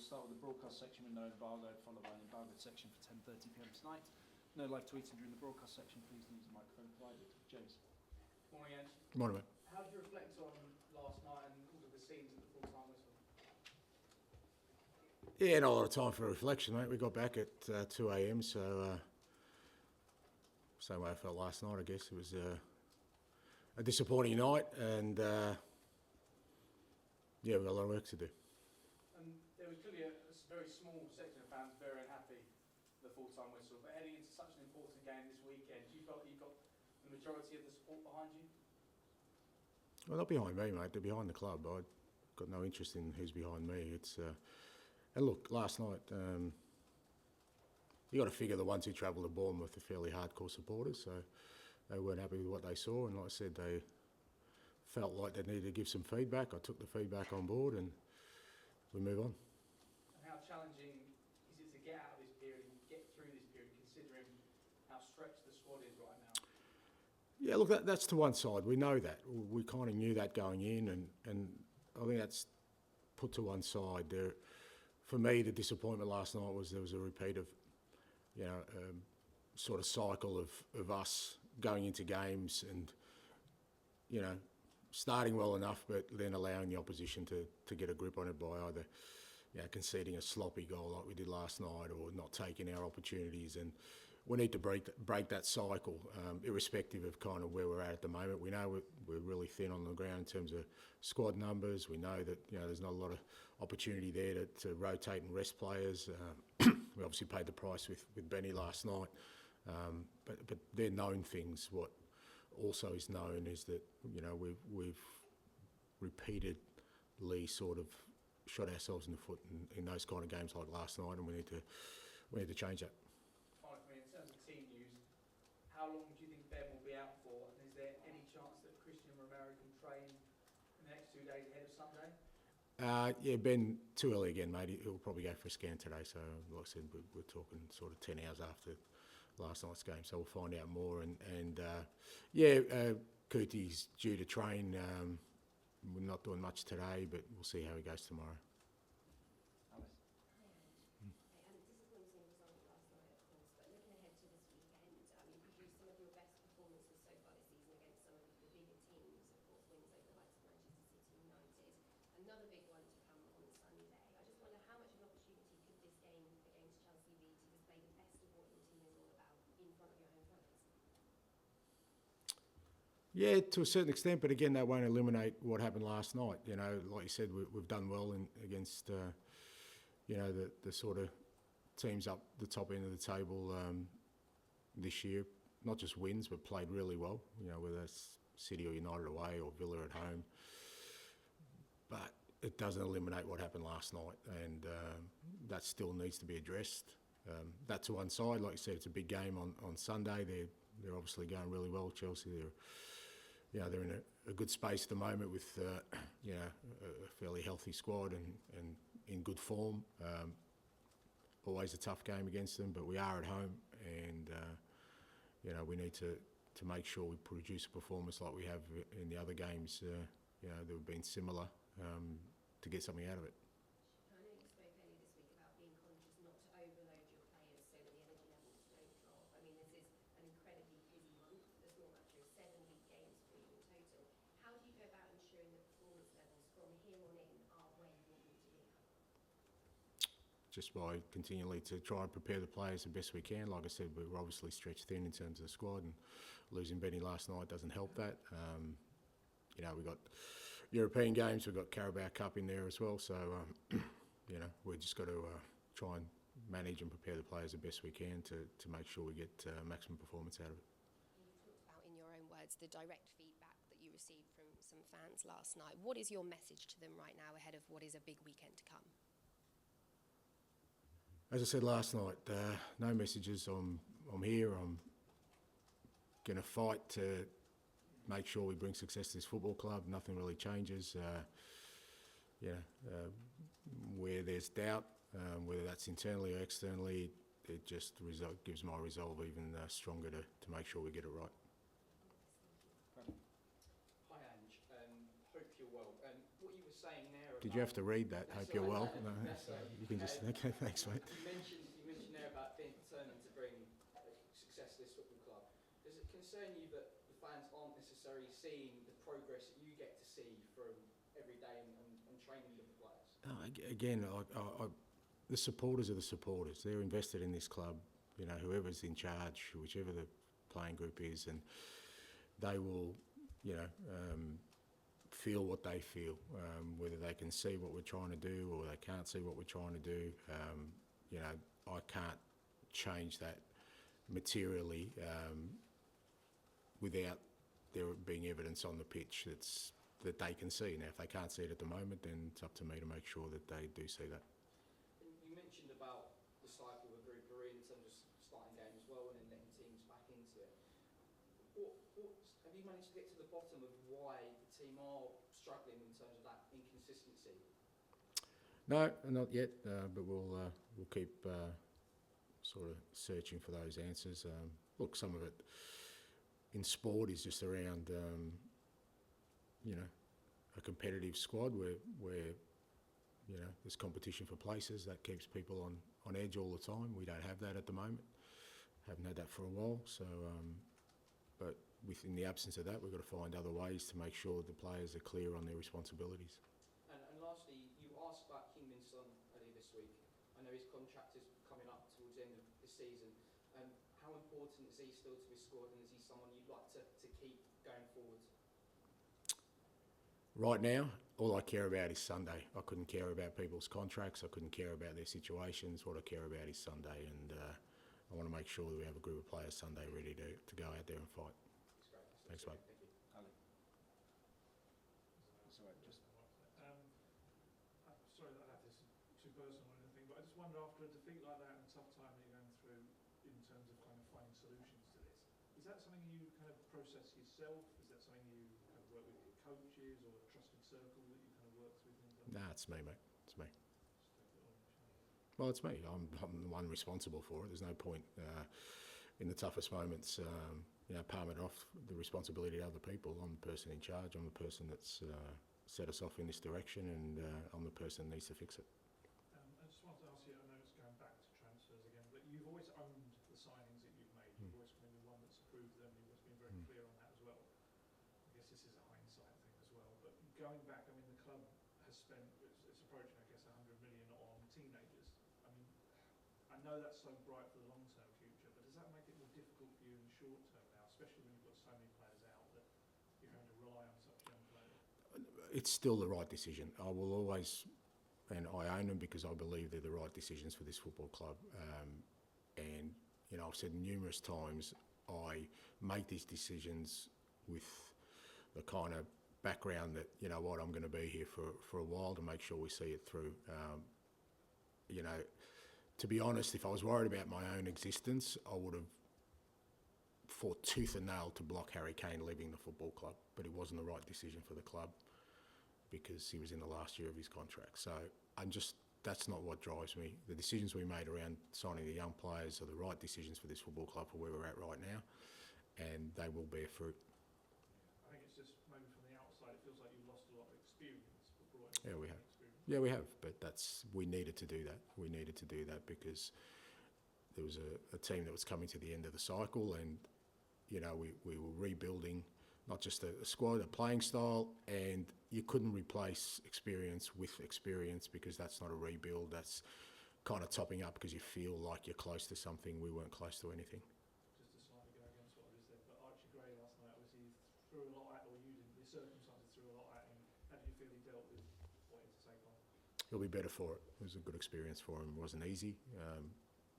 start with the broadcast section with no embargo, followed by an embargoed section for 10:30 p.m. tonight. No live tweeting during the broadcast section. Please use the microphone provided. James. Morning, Ange. Morning, mate. How did you reflect on last night and all of the scenes at the full-time whistle? Yeah, not a lot of time for reflection, mate. We got back at 2 a.m, so same way I felt last night, I guess. It was a disappointing night, and yeah, we've got a lot of work to do. And there was clearly a very small section of fans very unhappy with the full-time whistle, but heading into such an important game this weekend, do you felt you've got the majority of the support behind you? Well, not behind me, mate. They're behind the club. I've got no interest in who's behind me. It's and look, last night, you got to figure the ones who travelled to Bournemouth are fairly hardcore supporters, so they weren't happy with what they saw. And like I said, they felt like they needed to give some feedback. I took the feedback on board, and we move on. And how challenging is it to get out of this period and get through this period, considering how stretched the squad is right now? Yeah, look, that's to one side. We know that. We kind of knew that going in, and I think that's put to one side. For me, the disappointment last night was there was a repeat of, sort of cycle of us going into games and, starting well enough, but then allowing the opposition to get a grip on it by either, conceding a sloppy goal like we did last night or not taking our opportunities. And we need to break that cycle, irrespective of kind of where we're at the moment. We know we're really thin on the ground in terms of squad numbers. We know that there's not a lot of opportunity there to rotate and rest players. We obviously paid the price with Benny last night, but they're known things. What also is known is that we've repeatedly sort of shot ourselves in the foot in those kind of games like last night, and we need to change that. In terms of team news, how long do you think Ben will be out for? And is there any chance that Christian Romero can train in the next 2 days ahead of Sunday? Yeah, Ben, too early again, mate. He'll probably go for a scan today. So, like I said, we're talking sort of 10 hours after last night's game. So we'll find out more. And Kuti's due to train. We're not doing much today, but we'll see how he goes tomorrow. Another big one to come on Sunday. I just wonder how much of an opportunity could this game against Chelsea be to display the best of what your team is all about in front of your home fans? Yeah, to a certain extent, but again, that won't eliminate what happened last night. Like you said, we've done well against the sort of teams up the top end of the table this year. Not just wins, but played really well. Whether that's City or United away or Villa at home. But it doesn't eliminate what happened last night, and that still needs to be addressed. That to one side, like you said, it's a big game on Sunday. They're obviously going really well, Chelsea. They're in a good space at the moment with a fairly healthy squad and in good form. Always a tough game against them, but we are at home, and we need to make sure we produce a performance like we have in the other games. That have been similar. To get something out of it. I know you spoke earlier this week about being conscious not to overload your players so that the energy levels don't drop. I mean, this is an incredibly busy month. There's not much of 7 big games for you in total. How do you go about ensuring that performance levels from here on in are where you want them to be? Just by continually to try and prepare the players the best we can. Like I said, we're obviously stretched thin in terms of the squad, and losing Benny last night doesn't help that. We got European games, we've got Carabao Cup in there as well, so we've just got to try and manage and prepare the players the best we can to make sure we get maximum performance out of it. You talked about, in your own words, the direct feedback that you received from some fans last night. What is your message to them right now ahead of what is a big weekend to come? As I said last night, no messages. I'm here. I'm going to fight to make sure we bring success to this football club. Nothing really changes. Where there's doubt, whether that's internally or externally, it just gives my resolve even stronger to make sure we get it right. Hi Ange, hope you're well. What you were saying there Did you have to read that? Hope you're well. No, That's all right. you can just okay. Thanks, mate. You mentioned there about being determined to bring success to this football club. Does it concern you that the fans aren't necessarily seeing the progress that you get to see from every day and training with the players? No, again, the supporters are the supporters. They're invested in this club. You know, whoever's in charge, whichever the playing group is, and they will, you know, feel what they feel, whether they can see what we're trying to do or they can't see what we're trying to do. You know, I can't change that materially without there being evidence on the pitch that they can see. Now, if they can't see it at the moment, then it's up to me to make sure that they do see that. You mentioned about the cycle of Group are in terms of starting games well and then letting teams back into it. Have you managed to get to the bottom of why the team are struggling in terms of that inconsistency? No, not yet, but we'll keep sort of searching for those answers. Look, some of it in sport is just around, you know, a competitive squad where you know, there's competition for places that keeps people on edge all the time. We don't have that at the moment. Haven't had that for a while. So, but within the absence of that, we've got to find other ways to make sure the players are clear on their responsibilities. And lastly, you asked about Kingminson earlier this week. I know his contract is coming up towards the end of the season. How important is he still to his squad, and is he someone you'd like to keep going forward? Right now, all I care about is Sunday. I couldn't care about people's contracts. I couldn't care about their situations. What I care about is Sunday, and I want to make sure that we have a group of players Sunday ready to go out there and fight. That's great. Thanks, mate. Thank you. Ali. That's all right. Just I'm sorry that I have this too personal or anything, but I just wonder, after a defeat like that and a tough time that you're going through in terms of kind of finding solutions to this, is that something you kind of process yourself? Is that something you kind of work with your coaches or a trusted circle that you kind of work through things like that? Nah, it's me, mate. It's me. Just take it on the chin. Well, it's me. I'm the one responsible for it. There's no point in the toughest moments, you know, palming off the responsibility to other people. I'm the person in charge. I'm the person that's set us off in this direction, and I'm the person that needs to fix it. I just wanted to ask you, I know it's going back to transfers again, but you've always owned the signings that you've made. You've always been the one that's approved them. You've always been very clear on that as well. I guess this is a hindsight thing as well. But going back, I mean, the club has spent, it's approaching, I guess, 100 million on teenagers. I mean, I know that's so bright for the long-term future, but does that make it more difficult for you in the short term now, especially when you've got so many players out that you're having to rely on such young players? It's still the right decision. I will always, and I own them because I believe they're the right decisions for this football club. And, you know, I've said numerous times, I make these decisions with the kind of background that, you know what, I'm going to be here for a while to make sure we see it through. You know, to be honest, if I was worried about my own existence, I would have fought tooth and nail to block Harry Kane leaving the football club, but it wasn't the right decision for the club because he was in the last year of his contract. So that's not what drives me. The decisions we made around signing the young players are the right decisions for this football club for where we're at right now, and they will bear fruit. I think it's just maybe from the outside, it feels like you've lost a lot of experience, but brought in Yeah, we have. experience. Yeah, we have, but we needed to do that. We needed to do that because there was a team that was coming to the end of the cycle, and you know we were rebuilding not just a squad, a playing style, and you couldn't replace experience with experience because that's not a rebuild. That's kind of topping up because you feel like you're close to something. We weren't close to anything. Just to slightly go against what I just said, but Archie Gray last night, obviously threw a lot at, or you didn't, the circumstances threw a lot at him. How did you feel he dealt with what he had to take on? He'll be better for it. It was a good experience for him. It wasn't easy.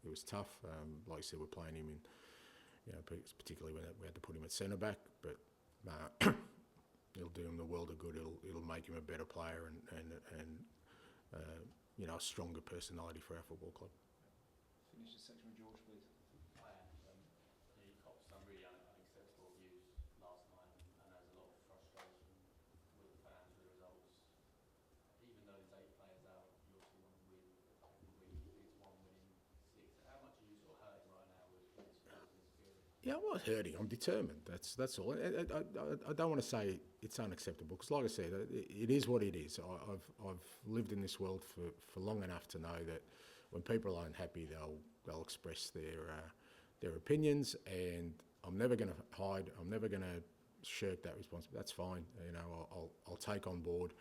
It was tough. Like I said, we're playing him in, you know, particularly when we had to put him at centre back, but it'll do him the world of good. It'll make him a better player and you know, a stronger personality for our football club. finish the section with George, please. Hi, you copped some really unacceptable views last night, and there's a lot of frustration with the fans with the results. Even though there's 8 players out, you obviously want to win every week. It's 1 winning 6. How much are you sort of hurting right now with this feeling? Yeah, I'm not hurting. I'm determined. That's all. I don't want to say it's unacceptable because, like I said, it is what it is. I've lived in this world for long enough to know that when people are unhappy, they'll express their opinions, and I'm never going to hide. I'm never going to shirk that responsibility. That's fine. You know, I'll take on board.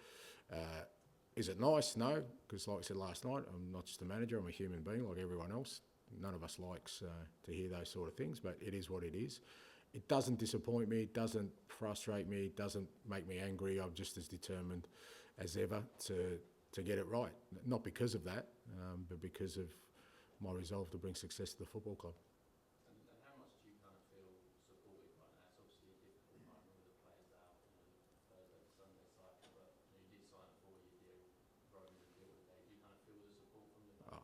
Is it nice? No, because like I said last night, I'm not just a manager. I'm a human being like everyone else. None of us likes to hear those sort of things, but it is what it is. It doesn't disappoint me. It doesn't frustrate me. It doesn't make me angry. I'm just as determined as ever to get it right. Not because of that, but because of my resolve to bring success to the football club. And how much do you kind of feel supported right now? It's obviously a difficult time with the players out, Thursday to Sunday cycle, but you did sign a 4-year deal, Roman and deal with it. Do you kind of feel the support from the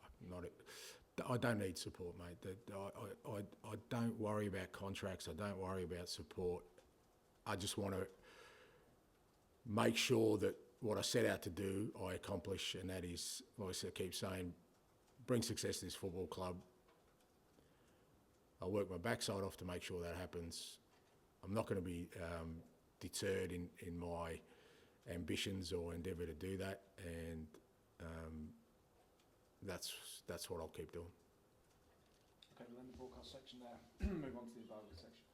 I don't need support, mate. I don't worry about contracts. I don't worry about support. I just want to make sure that what I set out to do, I accomplish, and that is, like I said, I keep saying, bring success to this football club. I'll work my backside off to make sure that happens. I'm not going to be deterred in my ambitions or endeavour to do that, and that's what I'll keep doing. Okay, we'll end the broadcast section there. Move on to the embargo section.